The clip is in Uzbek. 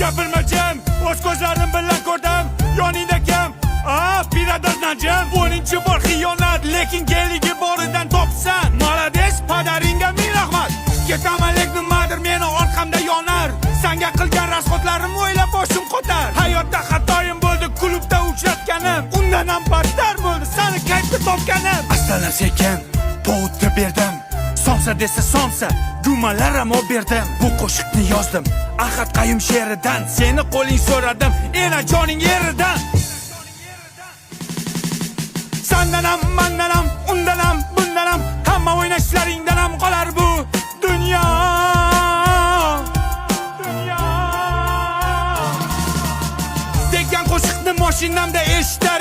Gapirma jim, o'z ko'zlarim bilan ko'rdim. Yoningda kim? Birador najim. Bo'linchi bor xiyonat, lekin geligi boridan topsan. Malades, padaringga ming rahmat. Ketaman lek nimadir meni orqamda yonar. Senga qilgan rasxotlarim o'ylab boshim qotar. Hayotda xatoyim bo'ldi, klubda uchratganim. Undan ham battar bo'ldi, seni kaytda topganim. Astalar sekin, povutga berdim. Somsa desa somsa, gumalar ham berdim. Bu qo'shiqni yozdim Ahad Qayum she'ridan. Seni qo'ling so'radim, ena joning yeridan. Sendan ham, mendan ham, undan ham, bundan ham, hamma o'ynashlaringdan ham qolar bu dunyo. Degan qo'shiqni mashinamda eshitar